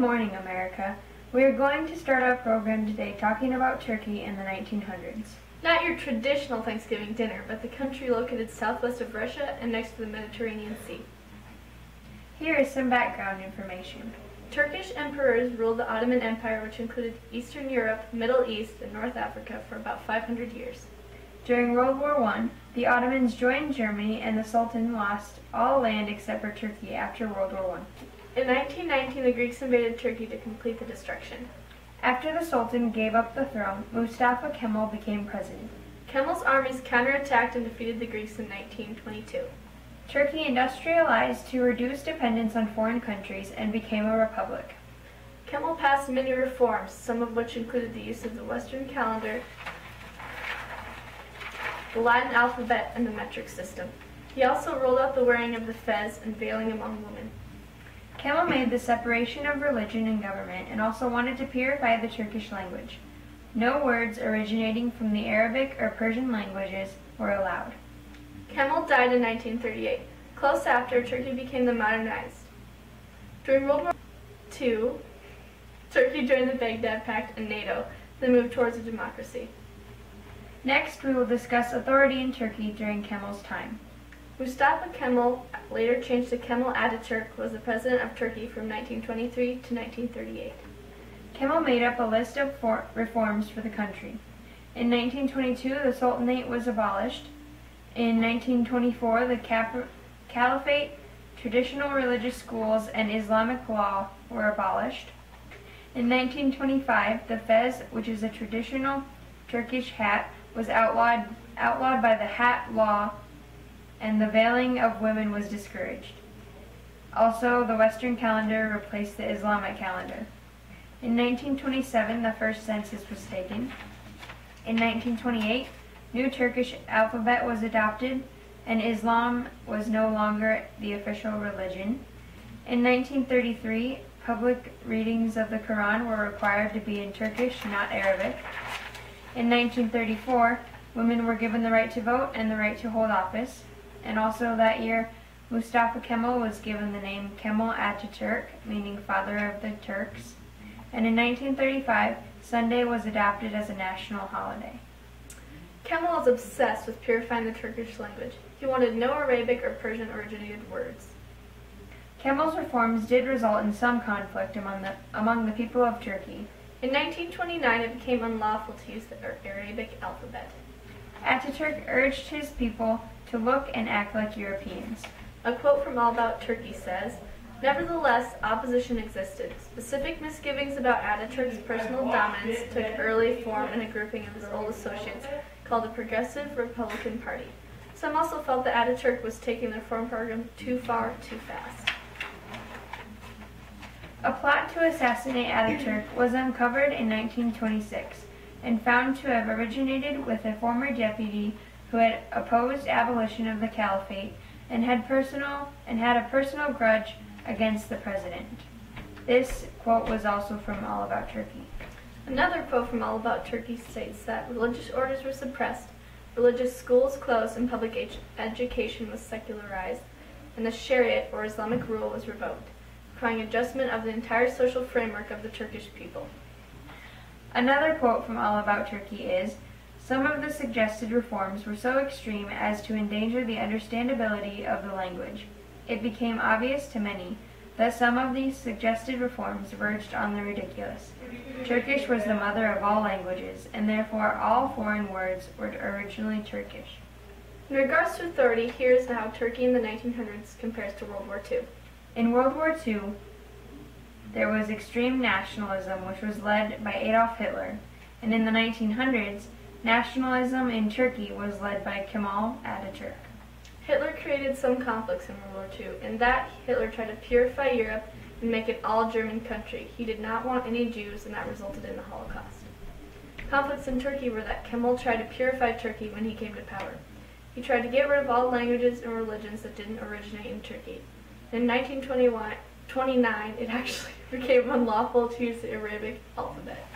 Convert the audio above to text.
morning, America. We are going to start our program today talking about Turkey in the 1900s. Not your traditional Thanksgiving dinner, but the country located southwest of Russia and next to the Mediterranean Sea. Here is some background information. Turkish emperors ruled the Ottoman Empire, which included Eastern Europe, Middle East, and North Africa for about 500 years. During World War I, the Ottomans joined Germany and the Sultan lost all land except for Turkey after World War I. In 1919, the Greeks invaded Turkey to complete the destruction. After the Sultan gave up the throne, Mustafa Kemal became president. Kemal's armies counterattacked and defeated the Greeks in 1922. Turkey industrialized to reduce dependence on foreign countries and became a republic. Kemal passed many reforms, some of which included the use of the Western calendar, the Latin alphabet, and the metric system. He also rolled out the wearing of the fez and veiling among women. Kemal made the separation of religion and government and also wanted to purify the Turkish language. No words originating from the Arabic or Persian languages were allowed. Kemal died in 1938. Close after, Turkey became the modernized. During World War II, Turkey joined the Baghdad Pact and NATO, then moved towards a democracy. Next, we will discuss authority in Turkey during Kemal's time. Mustafa Kemal, later changed to Kemal Ataturk, was the president of Turkey from 1923 to 1938. Kemal made up a list of reforms for the country. In 1922, the Sultanate was abolished. In 1924, the Caliphate, traditional religious schools, and Islamic law were abolished. In 1925, the fez, which is a traditional Turkish hat, was outlawed by the hat law, and the veiling of women was discouraged. Also, the Western calendar replaced the Islamic calendar. In 1927, the first census was taken. In 1928, new Turkish alphabet was adopted, and Islam was no longer the official religion. In 1933, public readings of the Quran were required to be in Turkish, not Arabic. In 1934, women were given the right to vote and the right to hold office. And also that year, Mustafa Kemal was given the name Kemal Ataturk, meaning father of the Turks. And in 1935, Sunday was adopted as a national holiday. Kemal was obsessed with purifying the Turkish language. He wanted no Arabic or Persian originated words. Kemal's reforms did result in some conflict among the people of Turkey. In 1929, it became unlawful to use the Arabic alphabet. Ataturk urged his people to look and act like Europeans. A quote from All About Turkey says, "Nevertheless, opposition existed. Specific misgivings about Ataturk's personal dominance took early form in a grouping of his old associates called the Progressive Republican Party. Some also felt that Ataturk was taking the reform program too far, too fast." A plot to assassinate Ataturk was uncovered in 1926 and found to have originated with a former deputy who had opposed abolition of the caliphate and had a personal grudge against the president. This quote was also from All About Turkey. Another quote from All About Turkey states that religious orders were suppressed, religious schools closed, and public education was secularized, and the Shariat, or Islamic rule, was revoked, requiring adjustment of the entire social framework of the Turkish people. Another quote from All About Turkey is, "Some of the suggested reforms were so extreme as to endanger the understandability of the language. It became obvious to many that some of these suggested reforms verged on the ridiculous. Turkish was the mother of all languages, and therefore all foreign words were originally Turkish." In regards to authority, here is how Turkey in the 1900s compares to World War II. In World War II, there was extreme nationalism, which was led by Adolf Hitler, and in the 1900s, nationalism in Turkey was led by Kemal Ataturk. Hitler created some conflicts in World War II. In that, Hitler tried to purify Europe and make it all German country. He did not want any Jews, and that resulted in the Holocaust. Conflicts in Turkey were that Kemal tried to purify Turkey when he came to power. He tried to get rid of all languages and religions that didn't originate in Turkey. In 1929, it actually became unlawful to use the Arabic alphabet.